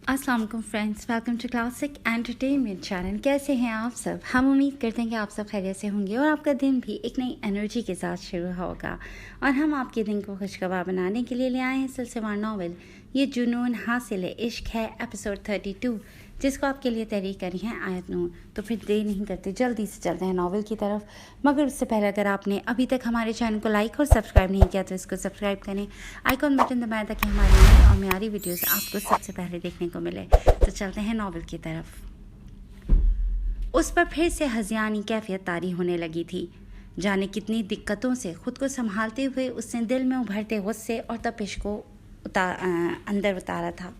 अस्सलाम वालेकुम friends, welcome to classic entertainment channel. कैसे हैं आप सब? हम उम्मीद करते हैं कि आप सब खैरियत से होंगे और आपका दिन भी एक नई एनर्जी के साथ शुरू होगा। और हम आपके दिन को खुशगवार बनाने के लिए ले आए हैं सिलसिलेवार नावल ये जुनून हासिल इश्क है एपिसोड 32, जिसको आपके लिए तहरीर करी है आयत नूर। तो फिर देर नहीं करते, जल्दी से चलते हैं नावल की तरफ। मगर उससे पहले अगर आपने अभी तक हमारे चैनल को लाइक और सब्सक्राइब नहीं किया तो इसको सब्सक्राइब करें, आइकॉन बटन दबाएं ताकि हमारी नई और म्यारी वीडियोस आपको सबसे पहले देखने को मिले। तो चलते हैं नावल की तरफ। उस पर फिर से हज़ियानी कैफियत तारी होने लगी थी। जाने कितनी दिक्कतों से खुद को संभालते हुए उसने दिल में उभरते गुस्से और तपिश को अंदर उतारा था।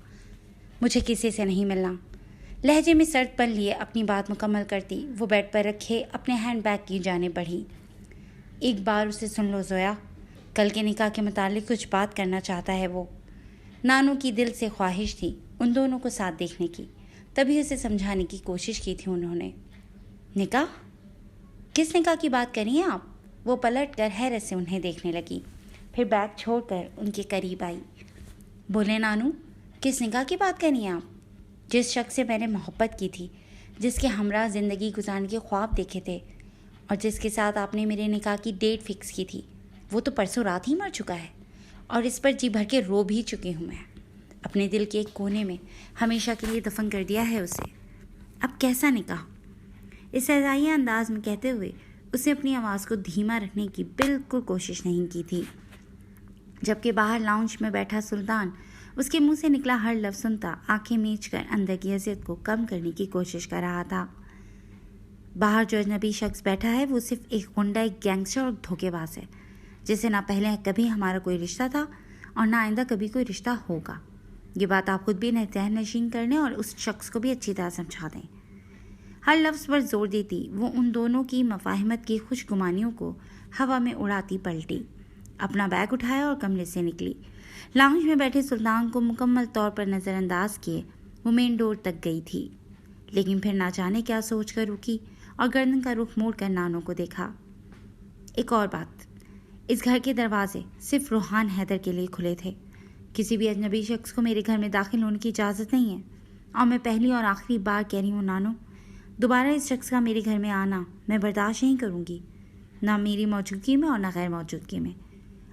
मुझे किसी से नहीं मिलना, लहजे में सर्द पल लिए अपनी बात मुकम्मल करती वो बेड पर रखे अपने हैंड बैग की जाने बढ़ी। एक बार उसे सुन लो ज़ोया, कल के निकाह के मुतालिक कुछ बात करना चाहता है वो। नानू की दिल से ख्वाहिश थी उन दोनों को साथ देखने की, तभी उसे समझाने की कोशिश की थी उन्होंने। निकाह? किस निकाह की बात करी हैं आप? वो पलट कर हैरत से उन्हें देखने लगी, फिर बैग छोड़कर उनके करीब आई। बोले नानू, किस निकाह की बात करी हैं आप? जिस शख्स से मैंने मोहब्बत की थी, जिसके हमरा ज़िंदगी गुजारने के ख्वाब देखे थे और जिसके साथ आपने मेरे निकाह की डेट फिक्स की थी, वो तो परसों रात ही मर चुका है और इस पर जी भर के रो भी चुकी हूँ मैं। अपने दिल के एक कोने में हमेशा के लिए दफन कर दिया है उसे। अब कैसा निकाह? इस सजाइया अंदाज में कहते हुए उसे अपनी आवाज़ को धीमा रखने की बिल्कुल कोशिश नहीं की थी, जबकि बाहर लाउंज में बैठा सुल्तान उसके मुंह से निकला हर लफ्ज़ सुनता आंखें मीच कर अंदर की अज़ियत को कम करने की कोशिश कर रहा था। बाहर जो अजनबी शख्स बैठा है वो सिर्फ एक गुंडा, एक गैंगस्टर और धोखेबाज है, जिससे ना पहले कभी हमारा कोई रिश्ता था और ना आइंदा कभी कोई रिश्ता होगा। ये बात आप खुद भी नशीन कर लें और उस शख्स को भी अच्छी तरह समझा दें। हर लफ्ज़ पर जोर देती वो उन दोनों की मफाहिमत की खुशगुमानियों को हवा में उड़ाती पलटी, अपना बैग उठाया और कमरे से निकली। लाउंज में बैठे सुल्तान को मुकम्मल तौर पर नज़रअंदाज किए वो मेन डोर तक गई थी, लेकिन फिर ना जाने क्या सोच कर रुकी और गर्दन का रुख मोड़ कर नानू को देखा। एक और बात, इस घर के दरवाजे सिर्फ रूहान हैदर के लिए खुले थे। किसी भी अजनबी शख्स को मेरे घर में दाखिल होने की इजाज़त नहीं है और मैं पहली और आखिरी बार कह रही हूँ नानू, दोबारा इस शख्स का मेरे घर में आना मैं बर्दाश्त नहीं करूँगी, ना मेरी मौजूदगी में और ना गैर मौजूदगी में।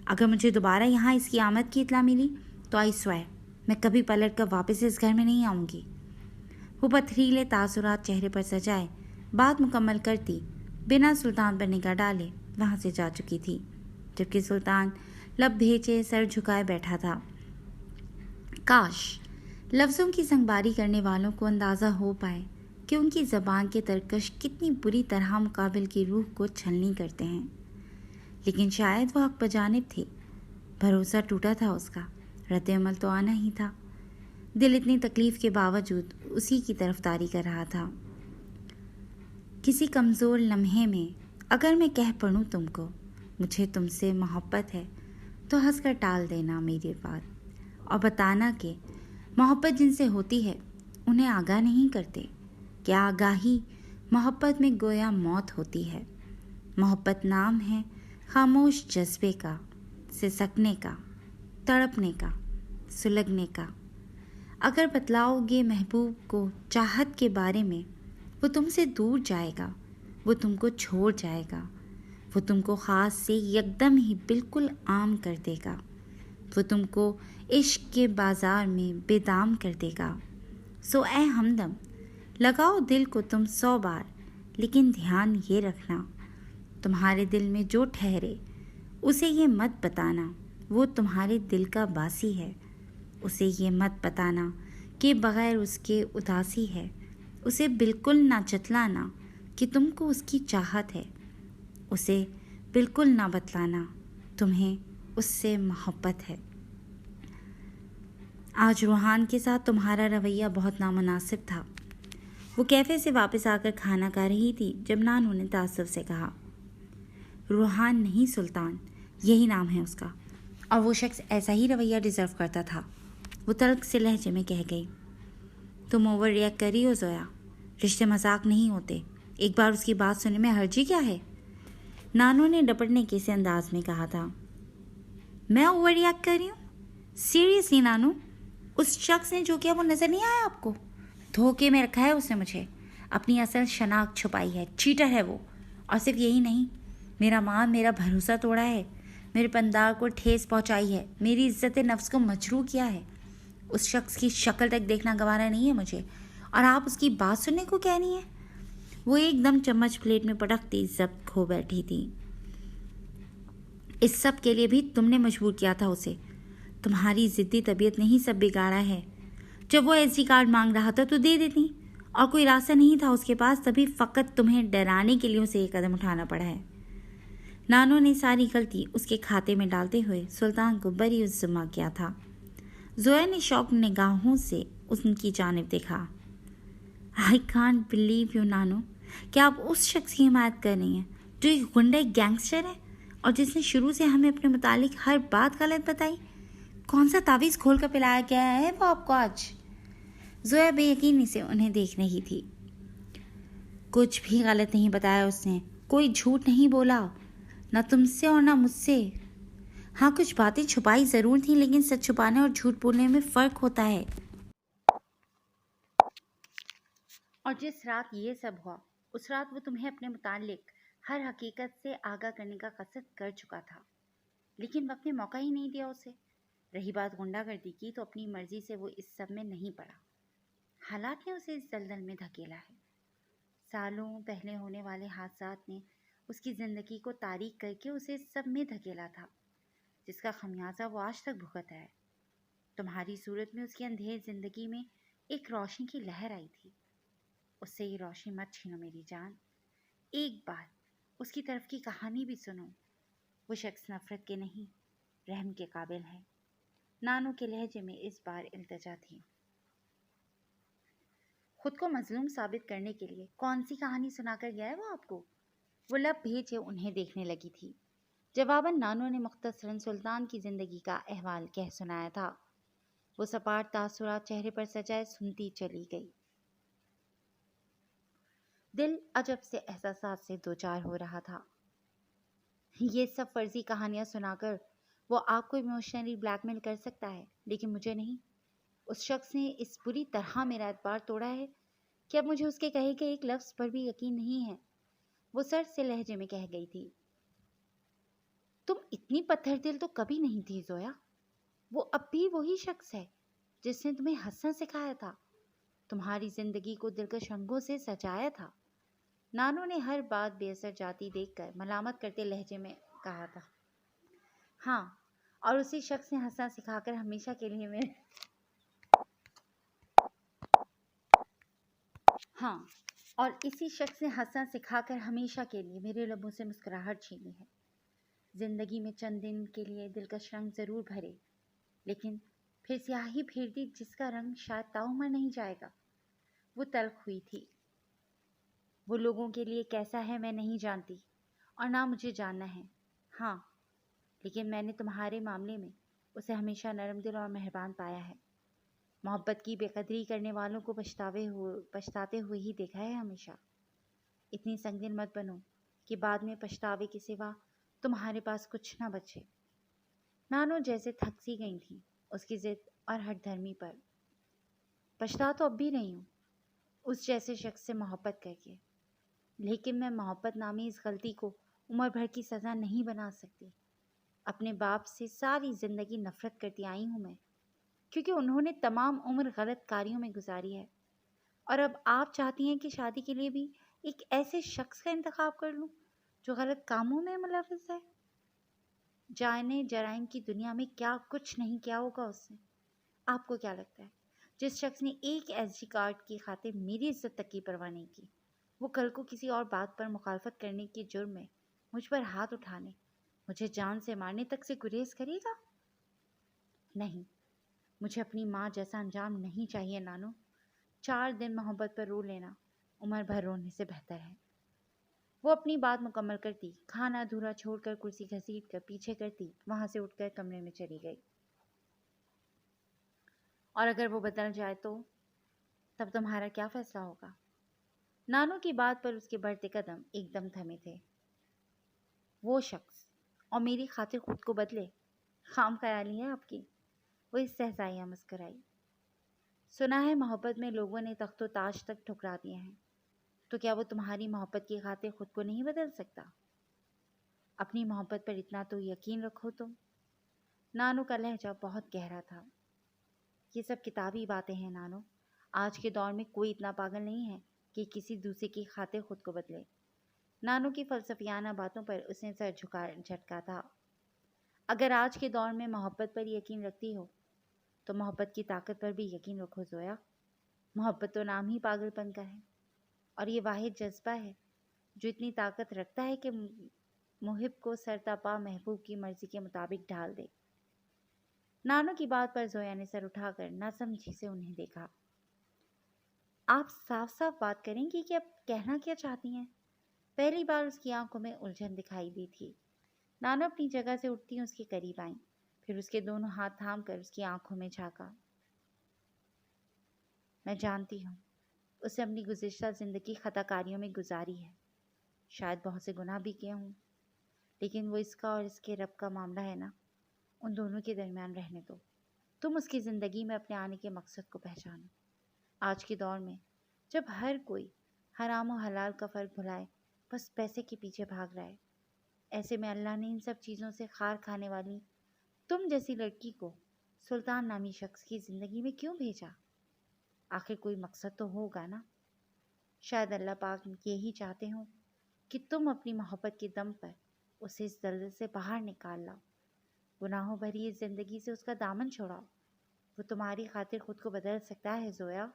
अगर मुझे दोबारा यहाँ इसकी आमद की इत्तला मिली तो आई स्वेयर मैं कभी पलट कर वापस इस घर में नहीं आऊँगी। वो पथरीले तासुरात चेहरे पर सजाए बात मुकम्मल करती बिना सुल्तान पर निगाह डाले वहाँ से जा चुकी थी, जबकि सुल्तान लब भेजे सर झुकाए बैठा था। काश लफ्ज़ों की संगबारी करने वालों को अंदाज़ा हो पाए कि उनकी ज़बान के तरकश कितनी बुरी तरह मुकाबिल की रूह को छलनी करते हैं, लेकिन शायद वो हक बजानिब थे। भरोसा टूटा था उसका, रद्द-ए-अमल तो आना ही था। दिल इतनी तकलीफ़ के बावजूद उसी की तरफदारी कर रहा था। किसी कमज़ोर लम्हे में अगर मैं कह पढ़ूँ तुमको मुझे तुमसे मोहब्बत है, तो हंस कर टाल देना मेरी बात और बताना कि मोहब्बत जिनसे होती है उन्हें आगाह नहीं करते। क्या आगाही मोहब्बत में गोया मौत होती है। मोहब्बत नाम है खामोश जज्बे का, सिसकने का, तड़पने का, सुलगने का। अगर बतलाओगे महबूब को चाहत के बारे में, वो तुमसे दूर जाएगा, वो तुमको छोड़ जाएगा, वो तुमको ख़ास से यकदम ही बिल्कुल आम कर देगा, वो तुमको इश्क के बाज़ार में बेदाम कर देगा। सो ए हमदम, लगाओ दिल को तुम 100 बार, लेकिन ध्यान ये रखना तुम्हारे दिल में जो ठहरे उसे ये मत बताना वो तुम्हारे दिल का बासी है। उसे ये मत बताना कि बग़ैर उसके उदासी है। उसे बिल्कुल ना जतलाना कि तुमको उसकी चाहत है। उसे बिल्कुल ना बतलाना तुम्हें उससे मोहब्बत है। आज रूहान के साथ तुम्हारा रवैया बहुत नामुनासिब था। वो कैफ़े से वापस आकर खाना खा रही थी जब नानू ने तासुब से कहा, रूहान नहीं सुल्तान, यही नाम है उसका, और वो शख्स ऐसा ही रवैया डिज़र्व करता था। वो तल्ख से लहजे में कह गई, तुम ओवर रिएक्ट कर रही हो ज़ोया, रिश्ते मजाक नहीं होते, एक बार उसकी बात सुनने में हर्जी क्या है? नानू ने डपटने के से अंदाज में कहा था। मैं ओवर रिएक्ट कर रही हूँ? सीरियसली नानू, उस शख्स ने जो किया वो नज़र नहीं आया आपको? धोखे में रखा है उसने मुझे, अपनी असल शनाख्त छुपाई है, चीटर है वो। और सिर्फ यही नहीं, मेरा मान, मेरा भरोसा तोड़ा है, मेरे पंदार को ठेस पहुंचाई है, मेरी इज्जत नफ्स को मजरूह किया है। उस शख्स की शक्ल तक देखना गवारा नहीं है मुझे, और आप उसकी बात सुनने को कह रही हैं? वो एकदम चम्मच प्लेट में पटकती जब्त खो बैठी थी। इस सब के लिए भी तुमने मजबूर किया था उसे। तुम्हारी ज़िद्दी तबीयत ने ही सब बिगाड़ा है। जब वो एसडी कार्ड मांग रहा था तो दे देती, और कोई रास्ता नहीं था उसके पास, तभी फ़कत तुम्हें डराने के लिए उसे एक कदम उठाना पड़ा है। नानो ने सारी गलती उसके खाते में डालते हुए सुल्तान को बरी उज़्ज़मा किया था। जोया ने शौक निगाहों से उनकी जानिब देखा। आई कांट बिलीव यू नानो, क्या आप उस शख्स की हिमायत कर रही हैं जो एक गुंडा, एक गैंगस्टर है, और जिसने शुरू से हमें अपने मुतालिक हर बात गलत बताई? कौन सा तावीज़ खोल कर पिलाया गया है वो आपको आज? जोया बेयकीनी से उन्हें देख रही थी। कुछ भी गलत नहीं बताया उसने, कोई झूठ नहीं बोला, न तुमसे और न मुझसे। हाँ, कुछ बातें छुपाई ज़रूर थी, लेकिन सच छुपाने और झूठ बोलने में फ़र्क होता है। और जिस रात ये सब हुआ, उस रात वो तुम्हें अपने मुतालिक हर हकीकत से आगाह करने का कसद कर चुका था, लेकिन वक्त ने मौका ही नहीं दिया उसे। रही बात गुंडागर्दी की, तो अपनी मर्जी से वो इस सब में नहीं पड़ा। हालात ने उसे इस दलदल में धकेला है। सालों पहले होने वाले हादसात ने उसकी ज़िंदगी को तारीक करके उसे इस सब में धकेला था, जिसका खमियाजा वो आज तक भुगता है। तुम्हारी सूरत में उसकी अंधेर ज़िंदगी में एक रोशनी की लहर आई थी। उससे ये रोशनी मत छीनो मेरी जान। एक बार उसकी तरफ की कहानी भी सुनो। वो शख्स नफरत के नहीं, रहम के काबिल है। नानो के लहजे में इस बार इल्तिजा थी। खुद को मजलूम साबित करने के लिए कौन सी कहानी सुनाकर गया है वो आपको? वो लब भेजे उन्हें देखने लगी थी। जवाबन नानो ने मुख्तसरन सुल्तान की ज़िंदगी का अहवाल कह सुनाया था। वो सपाट तासुरात चेहरे पर सजाए सुनती चली गई। दिल अजब से एहसासात से दो चार हो रहा था। ये सब फर्जी कहानियाँ सुनाकर वो आपको इमोशनली ब्लैकमेल कर सकता है, लेकिन मुझे नहीं। उस शख्स ने इस बुरी तरह मेरा एतबार तोड़ा है कि अब मुझे उसके कहे गए एक लफ्ज़ पर भी यकीन नहीं है। वो सर्द से लहजे में कह गई थी। तुम इतनी पत्थर दिल तो कभी नहीं थी जोया। वो अब भी वही शख्स है जिसने तुम्हें हंसना सिखाया था, तुम्हारी जिंदगी को दिलकश रंगों से सजाया था। नानो ने हर बात बेअसर जाती देखकर मलामत करते लहजे में कहा था। हाँ, और उसी शख्स ने हंसना सिखाकर हमेशा के लिए मेरे हाँ और इसी शख्स ने हंसना सिखाकर हमेशा के लिए मेरे लबों से मुस्कुराहट छीनी है। जिंदगी में चंद दिन के लिए दिलकश रंग ज़रूर भरे, लेकिन फिर स्याही फेर दी जिसका रंग शायद ताउम्र नहीं जाएगा। वो तल्ख हुई थी। वो लोगों के लिए कैसा है मैं नहीं जानती, और ना मुझे जानना है। हाँ, लेकिन मैंने तुम्हारे मामले में उसे हमेशा नरम दिल और मेहरबान पाया है। मोहब्बत की बेकदरी करने वालों को पछताते हुए ही देखा है हमेशा। इतनी संगीन मत बनो कि बाद में पछतावे के सिवा तुम्हारे पास कुछ ना बचे। नानो जैसे थक सी गई थी उसकी जिद और हठधर्मी पर। पछता तो अब भी नहीं हूँ उस जैसे शख्स से मोहब्बत करके, लेकिन मैं मोहब्बत नामी इस गलती को उम्र भर की सज़ा नहीं बना सकती। अपने बाप से सारी ज़िंदगी नफ़रत करती आई हूँ मैं, क्योंकि उन्होंने तमाम उम्र गलत कार्यों में गुजारी है। और अब आप चाहती हैं कि शादी के लिए भी एक ऐसे शख्स का इंतखाब कर लूँ जो गलत कामों में मुलव्वस है। जाने जराइम की दुनिया में क्या कुछ नहीं किया होगा उसने। आपको क्या लगता है जिस शख्स ने एक एसडी कार्ड की खातिर मेरी इज्जत तक की परवाह नहीं की, वो कल को किसी और बात पर मुखालफत करने के जुर्म में मुझ पर हाथ उठाने, मुझे जान से मारने तक से गुरेज करेगा? नहीं, मुझे अपनी माँ जैसा अंजाम नहीं चाहिए नानो। 4 दिन मोहब्बत पर रो लेना उम्र भर रोने से बेहतर है। वो अपनी बात मुकम्मल करती, खाना अधूरा छोड़कर कुर्सी घसीट कर पीछे करती वहाँ से उठकर कमरे में चली गई। और अगर वो बदल जाए तो तब तुम्हारा क्या फैसला होगा? नानो की बात पर उसके बढ़ते कदम एकदम थमे थे। वो शख्स और मेरी खातिर खुद को बदले, खाम ख्याली है आपकी। वो इस सहसाइयाँ मुस्कुराई। सुना है मोहब्बत में लोगों ने तख्त व ताज तक ठुकरा दिए हैं, तो क्या वो तुम्हारी मोहब्बत की खातिर खुद को नहीं बदल सकता? अपनी मोहब्बत पर इतना तो यकीन रखो तुम। नानो का लहजा बहुत गहरा था। ये सब किताबी बातें हैं नानो। आज के दौर में कोई इतना पागल नहीं है कि किसी दूसरे की खातिर खुद को बदले। नानो की फलसफियाना बातों पर उसने सर झटका था। अगर आज के दौर में मोहब्बत पर यकीन रखती हो तो मोहब्बत की ताकत पर भी यकीन रखो ज़ोया। मोहब्बत तो नाम ही पागलपन का है, और ये वाहिद जज्बा है जो इतनी ताकत रखता है कि मुहिब को सरतापा महबूब की मर्जी के मुताबिक ढाल दे। नानो की बात पर ज़ोया ने सर उठाकर नासमझी से उन्हें देखा। आप साफ साफ बात करेंगी कि आप कहना क्या चाहती हैं? पहली बार उसकी आंखों में उलझन दिखाई दी थी। नानो अपनी जगह से उठती उसके करीब आई, फिर उसके दोनों हाथ थाम कर उसकी आंखों में झांका। मैं जानती हूँ उसे अपनी गुज़िश्ता ज़िंदगी ख़ताकारियों में गुजारी है, शायद बहुत से गुनाह भी किए हों, लेकिन वो इसका और इसके रब का मामला है ना, उन दोनों के दरमियान रहने दो। तुम उसकी ज़िंदगी में अपने आने के मकसद को पहचानो। आज के दौर में जब हर कोई हराम और हलाल का फ़र्क भुलाए बस पैसे के पीछे भाग रहा है, ऐसे में अल्लाह ने इन सब चीज़ों से खार खाने वाली तुम जैसी लड़की को सुल्तान नामी शख्स की ज़िंदगी में क्यों भेजा? आखिर कोई मकसद तो होगा ना। शायद अल्लाह पाक यही चाहते हो कि तुम अपनी मोहब्बत के दम पर उसे इस दलदल से बाहर निकाल लाओ, गुनाहों भरी इस ज़िंदगी से उसका दामन छुड़ाओ। वो तुम्हारी खातिर खुद को बदल सकता है ज़ोया,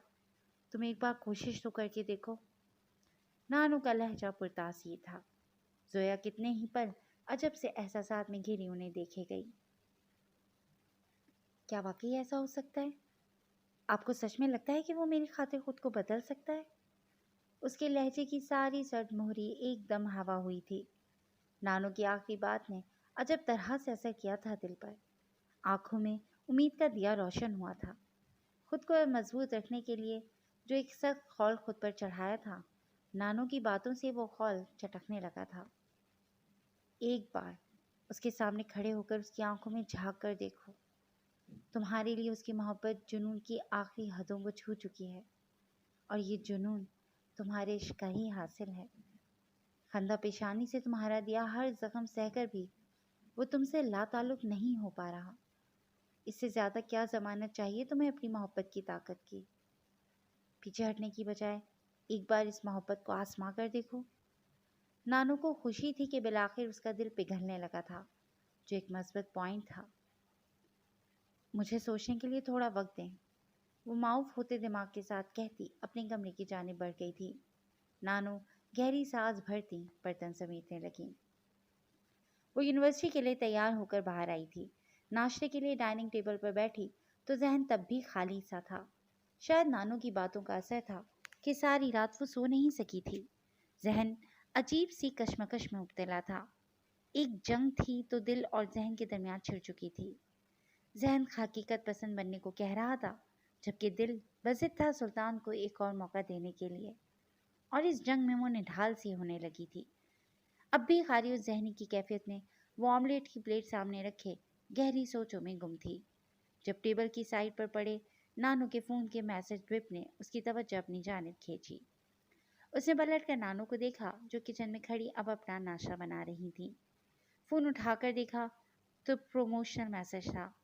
तुम एक बार कोशिश तो करके देखो। नानू का लहजा पुरतासीर था। ज़ोया कितने ही पल अजब से एहसासात में घिरी उन्हें देखे गई। क्या वाकई ऐसा हो सकता है? आपको सच में लगता है कि वो मेरी खातिर खुद को बदल सकता है? उसके लहजे की सारी सर्द मोहरी एकदम हवा हुई थी। नानो की आखिरी बात ने अजब तरह से असर किया था दिल पर। आंखों में उम्मीद का दिया रोशन हुआ था। खुद को मजबूत रखने के लिए जो एक सख्त खौल खुद पर चढ़ाया था, नानो की बातों से वो खौल चटकने लगा था। एक बार उसके सामने खड़े होकर उसकी आंखों में झांक कर देखो। तुम्हारे लिए उसकी मोहब्बत जुनून की आखिरी हदों को छू चुकी है, और ये जुनून तुम्हारे इश्क का ही हासिल है। खंदा पेशानी से तुम्हारा दिया हर जख्म सहकर भी वो तुमसे लाताल्लुक नहीं हो पा रहा। इससे ज़्यादा क्या ज़मानत चाहिए तुम्हें अपनी मोहब्बत की ताकत की? पीछे हटने की बजाय एक बार इस मोहब्बत को आजमा कर देखो। नानू को खुशी थी कि बिलाखिर उसका दिल पिघलने लगा था, जो एक मस्बत पॉइंट था। मुझे सोचने के लिए थोड़ा वक्त दें, वो माऊफ होते दिमाग के साथ कहती अपने कमरे की जानिब बढ़ गई थी। नानू गहरी सांस भरती बर्तन समेटने लगी। वो यूनिवर्सिटी के लिए तैयार होकर बाहर आई थी। नाश्ते के लिए डाइनिंग टेबल पर बैठी तो जहन तब भी खाली सा था। शायद नानू की बातों का असर था कि सारी रात वो सो नहीं सकी थी। जहन अजीब सी कश्मकश में मुब्तला था। एक जंग थी तो दिल और जहन के दरमियान छिड़ चुकी थी। जहन हकीकत पसंद बनने को कह रहा था, जबकि दिल बज़िद था सुल्तान को एक और मौका देने के लिए। और इस जंग में वो निढाल सी होने लगी थी। अब भी खारी उस जहनी की कैफियत में वो ऑमलेट की प्लेट सामने रखे गहरी सोचों में गुम थी। जब टेबल की साइड पर पड़े नानू के फ़ोन के मैसेज ड्रिप ने उसकी तवज्जो अपनी जानिब खींची। उसने पलट कर नानू को देखा, जो किचन में खड़ी अब अपना नाश्ता बना रही थी। फ़ोन उठाकर देखा तो प्रमोशनल मैसेज था।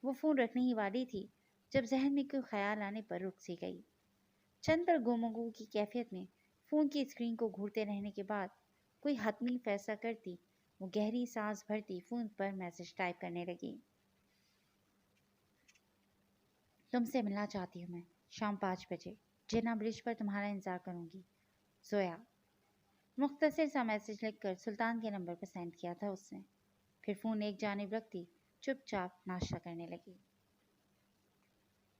वो फ़ोन रखने ही वाली थी जब जहन में कोई ख्याल आने पर रुक सी गई। चंद पल गुमगू की कैफियत में फ़ोन की स्क्रीन को घूरते रहने के बाद कोई हतमी फैसला करती वो गहरी सांस भरती फ़ोन पर मैसेज टाइप करने लगी। तुमसे मिलना चाहती हूँ मैं, शाम 5 बजे जिन्ना ब्रिज पर तुम्हारा इंतज़ार करूँगी, ज़ोया। मुख्तसर सा मैसेज लिखकर सुल्तान के नंबर पर सेंड किया था उसने। फिर फ़ोन एक जानिब रखती चुपचाप नाश्ता करने लगी।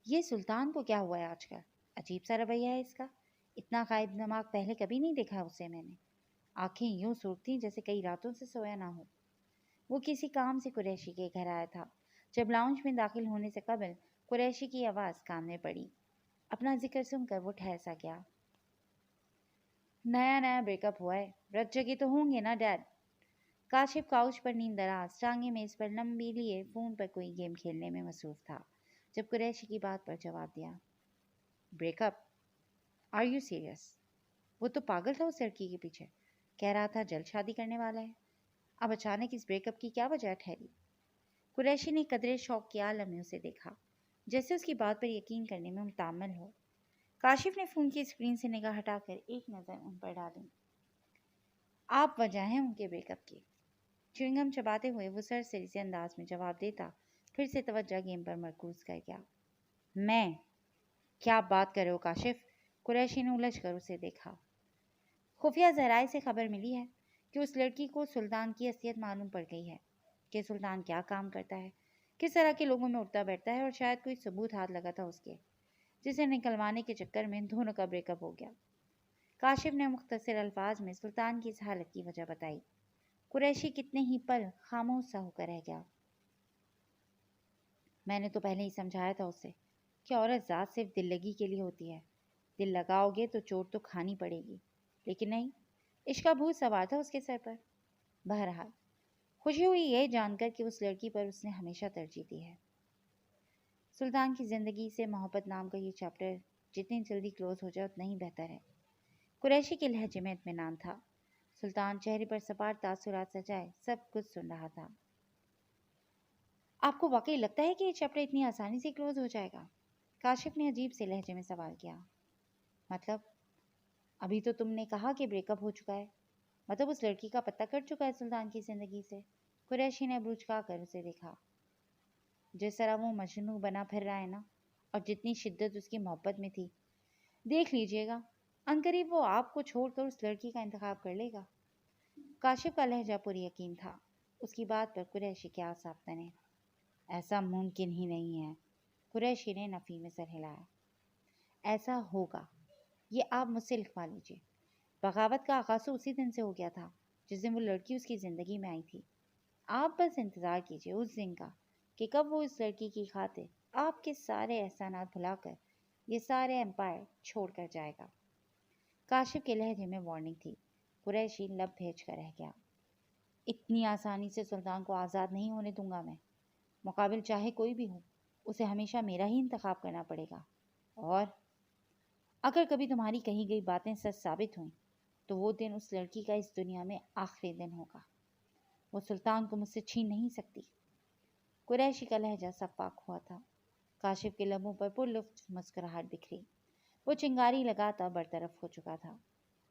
ये सुल्तान को क्या हुआ है आजकल? अजीब सा रवैया है इसका। इतना गायब दिमाग पहले कभी नहीं देखा उसे मैंने। आंखें यूं सूखती जैसे कई रातों से सोया ना हो। वो किसी काम से कुरैशी के घर आया था। जब लाउंज में दाखिल होने से कबल कुरैशी की आवाज़ कान में पड़ी। अपना जिक्र सुनकर वो ठहर सा गया। नया नया ब्रेकअप हुआ है, रत जगे तो होंगे ना डैड? काशिफ काउच पर नींदराज टांगे मेज पर लंबी लिए फ़ोन पर कोई गेम खेलने में मसरूफ़ था जब कुरैशी की बात पर जवाब दिया। ब्रेकअप? Are you serious? वो तो पागल था उस लड़की के पीछे, कह रहा था जल्द शादी करने वाला है। अब अचानक इस ब्रेकअप की क्या वजह ठहरी? कुरैशी ने कदरे शौक के आलम में उसे देखा, जैसे उसकी बात पर यकीन करने में मुताम्मल हो। काशिफ ने फ़ोन की स्क्रीन से निगाह हटाकर एक नज़र उन पर डाली। आप वजह हैं उनके ब्रेकअप की। च्युइंगम चबाते हुए वो सरसरी से अंदाज में जवाब देता फिर से तवज्जो गेम पर मरकूज कर गया। मैं? क्या बात कर रहे हो काशिफ? कुरैशी ने उलझ कर उसे देखा। खुफिया ज़राए से खबर मिली है कि उस लड़की को सुल्तान की असलियत मालूम पड़ गई है कि सुल्तान क्या काम करता है, किस तरह के लोगों में उठता बैठता है, और शायद कोई सबूत हाथ लगा था उसके, जिसे निकलवाने के चक्कर में दोनों का ब्रेकअप हो गया। काशिफ ने मुख्तसर अल्फाज में सुल्तान की इस हालत की वजह बताई। कुरैशी कितने ही पल खामोश सा होकर रह गया। मैंने तो पहले ही समझाया था उससे कि औरत ज़ात सिर्फ दिल लगी के लिए होती है। दिल लगाओगे तो चोट तो खानी पड़ेगी। लेकिन नहीं, इश्क का भूत सवार था उसके सर पर। बहरहाल खुशी हुई ये जानकर कि उस लड़की पर उसने हमेशा तरजीह दी है। सुल्तान की ज़िंदगी से मोहब्बत नाम का ये चैप्टर जितनी जल्दी क्लोज हो जाए उतना ही बेहतर है। कुरैशी के लहजे में इत्मीनान था। सुल्तान चेहरे पर सपाट तासुरात सजाए सब कुछ सुन रहा था। आपको वाकई लगता है कि ये चैप्टर इतनी आसानी से क्लोज हो जाएगा? काशिफ ने अजीब से लहजे में सवाल किया। मतलब? अभी तो तुमने कहा कि ब्रेकअप हो चुका है, मतलब उस लड़की का पत्ता कट चुका है सुल्तान की ज़िंदगी से। कुरैशी ने अबरूचका कर उसे देखा। जिस तरह वो मजनू बना फिर रहा है ना, और जितनी शिद्दत उसकी मोहब्बत में थी, देख लीजिएगा अनकरीब वो आपको छोड़कर उस लड़की का इंतखाब कर लेगा। काशिफ का लहजा पूरी यकीन था। उसकी बात पर कुरैशी के आसाब तने। ऐसा मुमकिन ही नहीं है। कुरैशी ने नफ़ी में सर हिलाया। ऐसा होगा, ये आप मुझसे लिखवा लीजिए। बगावत का आगाज़ तो उसी दिन से हो गया था जिस दिन वो लड़की उसकी ज़िंदगी में आई थी। आप बस इंतज़ार कीजिए उस दिन का कि कब वो इस लड़की की खातिर आपके सारे एहसानात भुलाकर ये सारे एम्पायर छोड़ कर जाएगा। काशिफ के लहजे में वार्निंग थी। कुरैशी लब भेज कर रह गया। इतनी आसानी से सुल्तान को आज़ाद नहीं होने दूंगा मैं। मुकाबिल चाहे कोई भी हो, उसे हमेशा मेरा ही इंतखाब करना पड़ेगा। और अगर कभी तुम्हारी कही गई बातें सच साबित हुई तो वो दिन उस लड़की का इस दुनिया में आखिरी दिन होगा। वो सुल्तान को मुझसे छीन नहीं सकती। कुरैशी का लहजा सफाक हुआ था। काशिफ के लबों पर पुरलुफ्त मुस्कुराहट बिखरी। वो चिंगारी लगाता बरतरफ हो चुका था।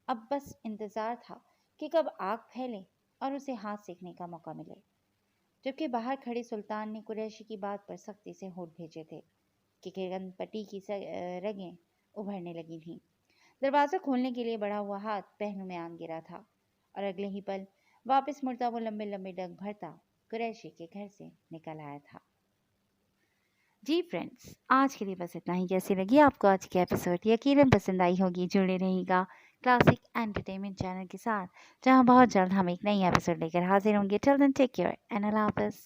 अब बस इंतज़ार था कि कब आग फैले और उसे हाथ सेकने का मौका मिले। जबकि बाहर खड़े सुल्तान ने कुरैशी की बात पर सख्ती से होठ भेजे थे कि किरण पट्टी की रगें उभरने लगी थीं। दरवाज़ा खोलने के लिए बढ़ा हुआ हाथ पहलू में आन गिरा था और अगले ही पल वापस मुड़ता वो लंबे लंबे डग भरता कुरैशी के घर से निकल आया था। जी फ्रेंड्स, आज के लिए बस इतना ही। कैसी लगी आपको आज की एपिसोड? यकीनन पसंद आई होगी। जुड़े रहिएगा क्लासिक एंटरटेनमेंट चैनल के साथ, जहां बहुत जल्द हम एक नई एपिसोड लेकर हाजिर होंगे। Till then take care and Allah हाफ़िज़।